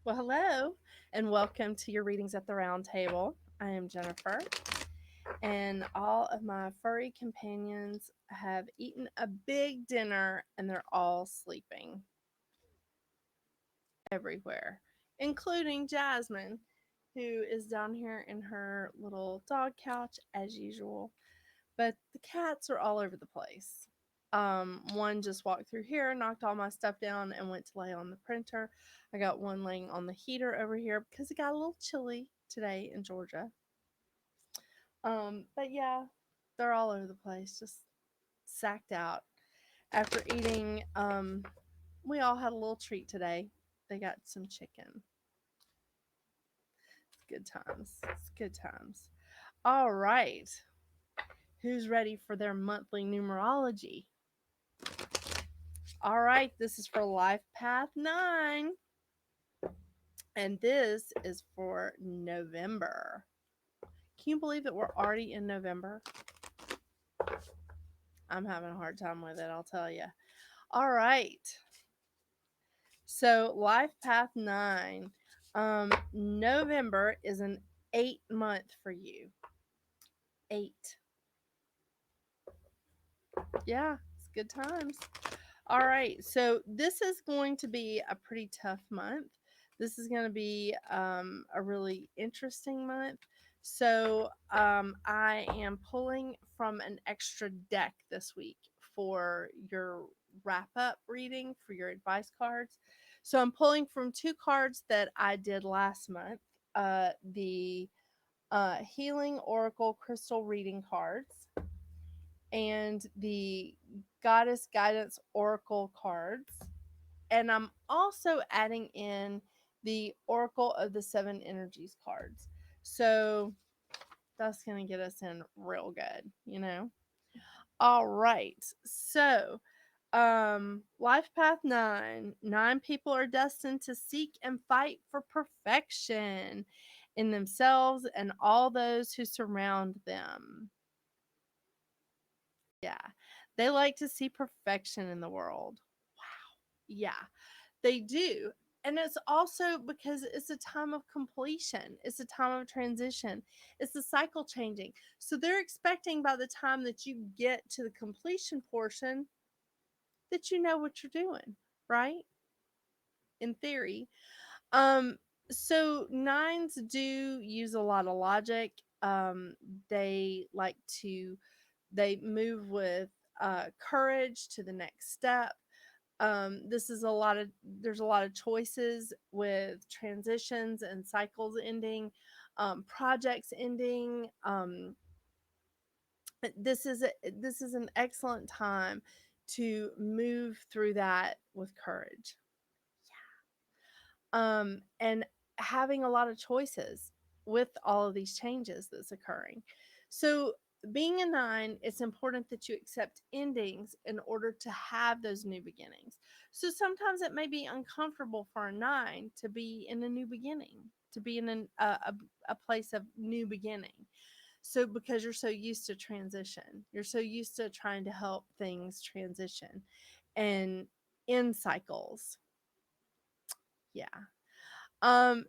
Well, hello, and welcome to your readings at the round table. I am Jennifer, and all of my furry companions have eaten a big dinner and they're all sleeping everywhere, including Jasmine, who is down here in her little dog couch as usual. But the cats are all over the place. One just walked through here, knocked all my stuff down, and went to lay on the printer. I got one laying on the heater over here because it got a little chilly today in Georgia. But yeah, they're all over the place, just sacked out after eating. We all had a little treat today. They got some chicken. It's good times. It's good times. All right. Who's ready for their monthly numerology? All right, this is for Life Path 9. And this is for November. Can you believe that we're already in November? I'm having a hard time with it, I'll tell you. All right. So, Life Path 9. November is an 8 month for you. 8. Yeah, it's good times. All right. So, this is going to be a pretty tough month. This is going to be a really interesting month. So, I am pulling from an extra deck this week for your wrap up reading for your advice cards. So, I'm pulling from two cards that I did last month, the Healing Oracle Crystal Reading cards and the Goddess Guidance Oracle cards. And I'm also adding in the Oracle of the Seven Energies cards. So that's going to get us in real good, you know? All right. So, Life Path 9. 9 people are destined to seek and fight for perfection in themselves and all those who surround them. Yeah. They like to see perfection in the world. Wow. Yeah, they do. And it's also because it's a time of completion. It's a time of transition. It's the cycle changing. So they're expecting by the time that you get to the completion portion that you know what you're doing, right? In theory. Um so nines do use a lot of logic. They like to they move with courage to the next step. This is a lot of there's a lot of choices with transitions and cycles ending, projects ending. This is an excellent time to move through that with courage. And having a lot of choices with all of these changes that's occurring. So, being a 9, it's important that you accept endings in order to have those new beginnings. So, sometimes it may be uncomfortable for a 9 to be in a new beginning, to be in a place of new beginning. So, because you're so used to transition, you're so used to trying to help things transition and in cycles. Yeah.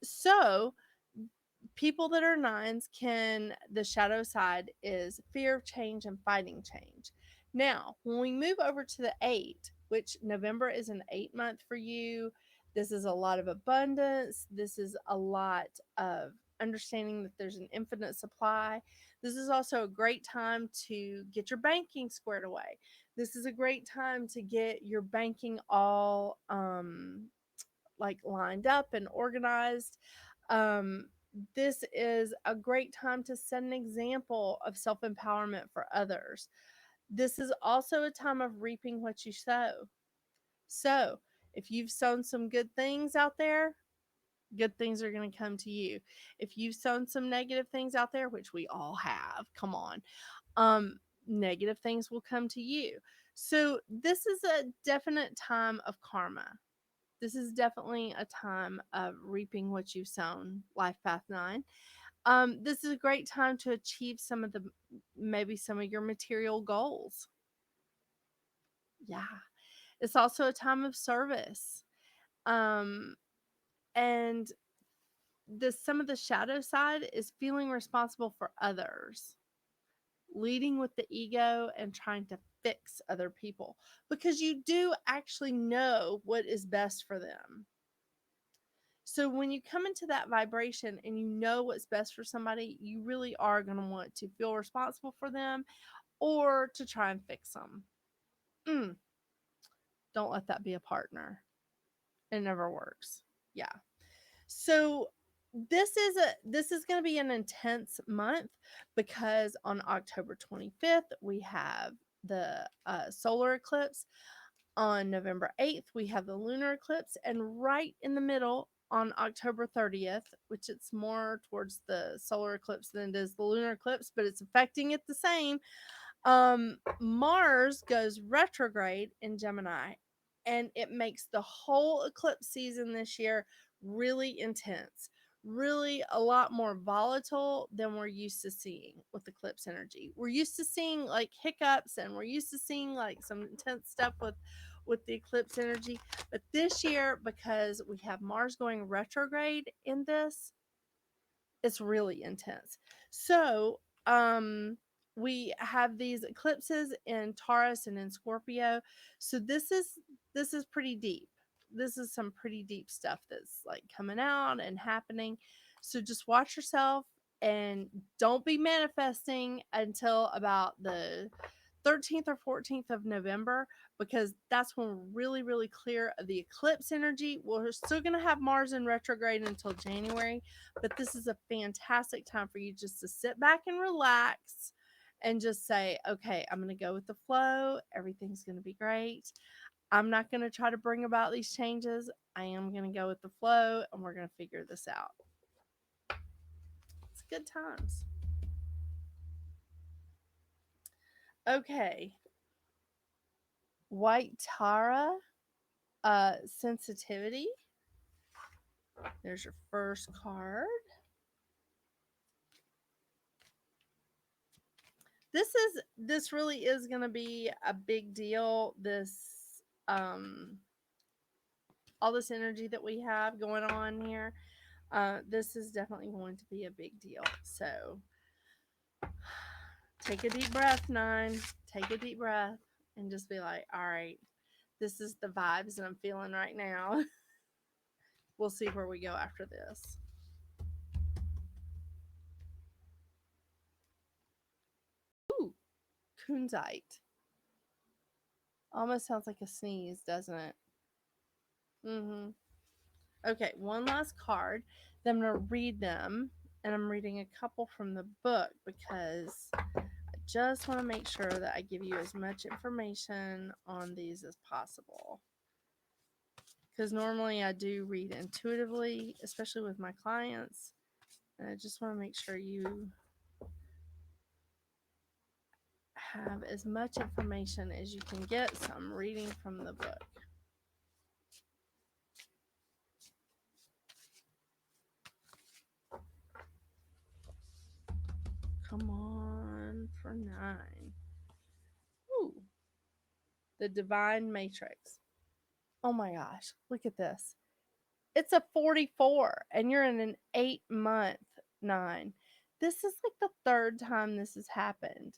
So people that are nines can the shadow side is fear of change and fighting change. Now, when we move over to the 8, which November is an 8 month for you, this is a lot of abundance. This is a lot of understanding that there's an infinite supply. This is also a great time to get your banking squared away. This is a great time to get your banking all like lined up and organized. Um, this is a great time to set an example of self empowerment for others. This is also a time of reaping what you sow. So, if you've sown some good things out there, good things are going to come to you. If you've sown some negative things out there, which we all have, come on, negative things will come to you. So, this is a definite time of karma. This is definitely a time of reaping what you've sown, Life Path 9. This is a great time to achieve maybe some of your material goals. Yeah. It's also a time of service. Um, And some of the shadow side is feeling responsible for others, leading with the ego and trying to fix other people because you do actually know what is best for them. So when you come into that vibration and you know what's best for somebody, you really are going to want to feel responsible for them or to try and fix them. Don't let that be a partner. It never works. Yeah. So this is going to be an intense month because on October 25th we have the solar eclipse. On November 8th we have the lunar eclipse, and right in the middle on October 30th, which it's more towards the solar eclipse than it is the lunar eclipse, but it's affecting it the same. Mars goes retrograde in Gemini, and it makes the whole eclipse season this year really intense, really a lot more volatile than we're used to seeing with eclipse energy. We're used to seeing like hiccups, and we're used to seeing like some intense stuff with the eclipse energy, but this year, because we have Mars going retrograde in this, it's really intense. So, we have these eclipses in Taurus and in Scorpio. So this is pretty deep. This is some pretty deep stuff that's like coming out and happening. So just watch yourself and don't be manifesting until about the 13th or 14th of November, because that's when we're really, really clear of the eclipse energy. We're still going to have Mars in retrograde until January, but this is a fantastic time for you just to sit back and relax and just say, okay, I'm going to go with the flow. Everything's going to be great. I'm not going to try to bring about these changes. I am going to go with the flow, and we're going to figure this out. It's good times. Okay. White Tara, sensitivity. There's your first card. This really is going to be a big deal. This all this energy that we have going on here. This is definitely going to be a big deal. So take a deep breath, 9. Take a deep breath and just be like, all right, this is the vibes that I'm feeling right now. We'll see where we go after this. Ooh, kunzite. Almost sounds like a sneeze, doesn't it? Mm-hmm. Okay, one last card. Then I'm going to read them. And I'm reading a couple from the book because I just want to make sure that I give you as much information on these as possible. Because normally I do read intuitively, especially with my clients. And I just want to make sure you have as much information as you can get. So I'm reading from the book. Come on for 9. Ooh. The Divine Matrix. Oh my gosh, look at this. It's a 44 and you're in an 8-month 9. This is like the third time this has happened.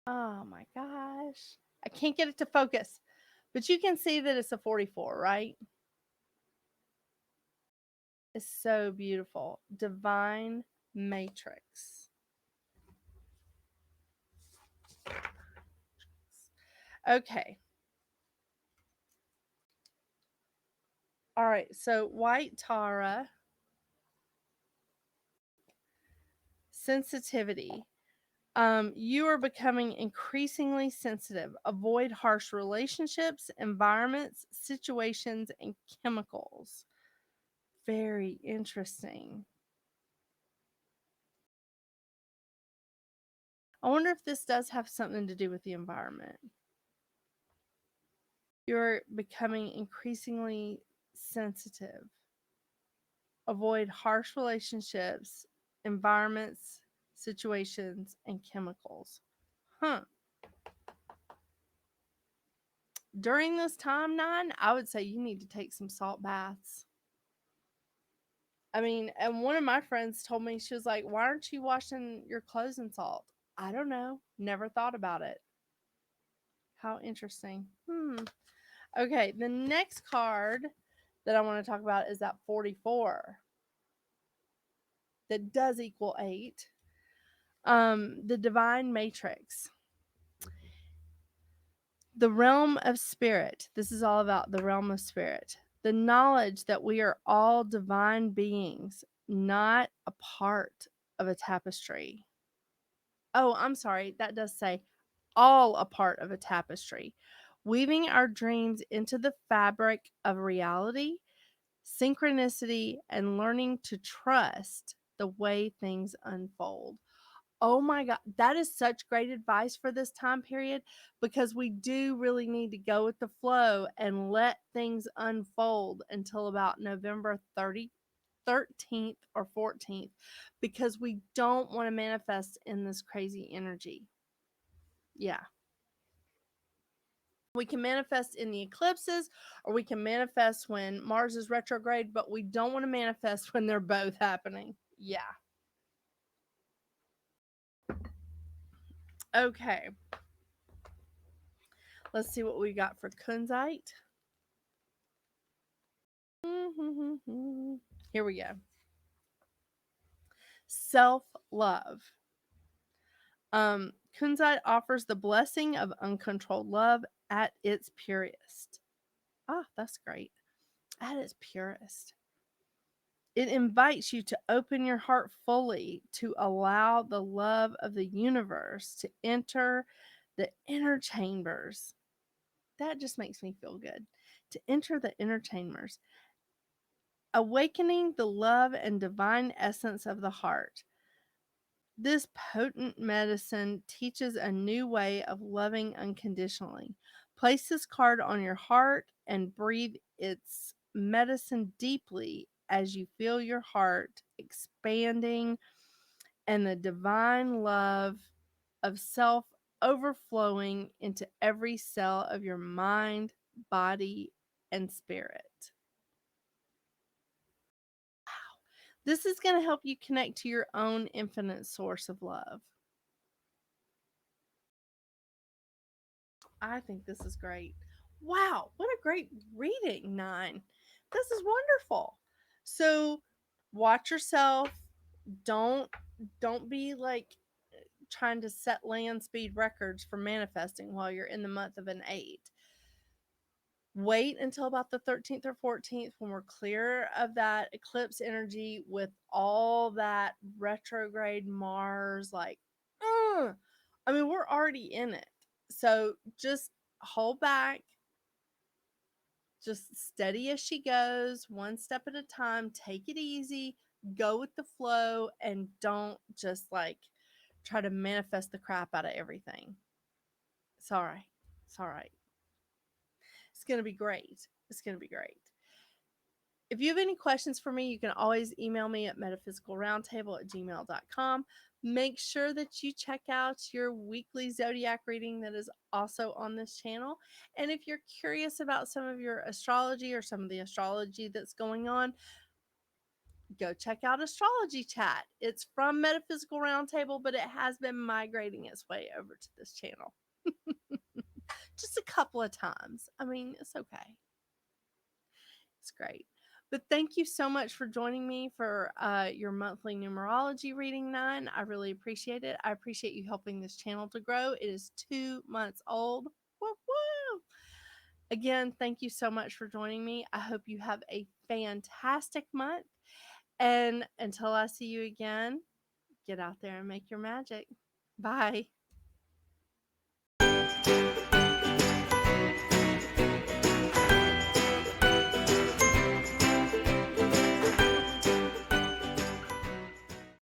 Oh my gosh. I can't get it to focus. But you can see that it's a 44, right? It's so beautiful. Divine Matrix. Okay. All right. So, White Tara, sensitivity. You are becoming increasingly sensitive. Avoid harsh relationships, environments, situations, and chemicals. Very interesting. I wonder if this does have something to do with the environment. You're becoming increasingly sensitive. Avoid harsh relationships, environments, situations, and chemicals. Huh. During this time, 9, I would say you need to take some salt baths. I mean, and one of my friends told me, she was like, "Why aren't you washing your clothes in salt?" I don't know. Never thought about it. How interesting. Okay, the next card that I want to talk about is that 44. That does equal 8. The divine matrix. The realm of spirit. This is all about the realm of spirit. The knowledge that we are all divine beings, not a part of a tapestry. Oh, I'm sorry. That does say all a part of a tapestry. Weaving our dreams into the fabric of reality, synchronicity, and learning to trust the way things unfold. Oh my God, that is such great advice for this time period, because we do really need to go with the flow and let things unfold until about November 13th or 14th, because we don't want to manifest in this crazy energy. Yeah. We can manifest in the eclipses, or we can manifest when Mars is retrograde, but we don't want to manifest when they're both happening. Yeah. Okay. Let's see what we got for Kunzite. Here we go. Self love. Kunzite offers the blessing of uncontrolled love at its purest. Ah, that's great. At its purest. It invites you to open your heart fully to allow the love of the universe to enter the inner chambers. That just makes me feel good. To enter the inner chambers, awakening the love and divine essence of the heart. This potent medicine teaches a new way of loving unconditionally. Place this card on your heart and breathe its medicine deeply as you feel your heart expanding and the divine love of self overflowing into every cell of your mind, body, and spirit. This is going to help you connect to your own infinite source of love. I think this is great. Wow, what a great reading, 9. This is wonderful. So, watch yourself. Don't don't be like trying to set land speed records for manifesting while you're in the month of an 8. Wait until about the 13th or 14th when we're clear of that eclipse energy with all that retrograde Mars. Like, I mean, we're already in it. So just hold back, just steady as she goes, one step at a time. Take it easy, go with the flow, and don't just like try to manifest the crap out of everything. It's all right. It's all right. It's going to be great. It's going to be great. If you have any questions for me, you can always email me at metaphysicalroundtable@gmail.com. Make sure that you check out your weekly zodiac reading that is also on this channel. And if you're curious about some of your astrology or some of the astrology that's going on, go check out Astrology Chat. It's from Metaphysical Roundtable, but it has been migrating its way over to this channel. Just a couple of times. I mean, it's okay. It's great. But thank you so much for joining me for your monthly numerology reading, 9. I really appreciate it. I appreciate you helping this channel to grow. It is 2 months old. Woo woo! Again, thank you so much for joining me. I hope you have a fantastic month. And until I see you again, get out there and make your magic. Bye.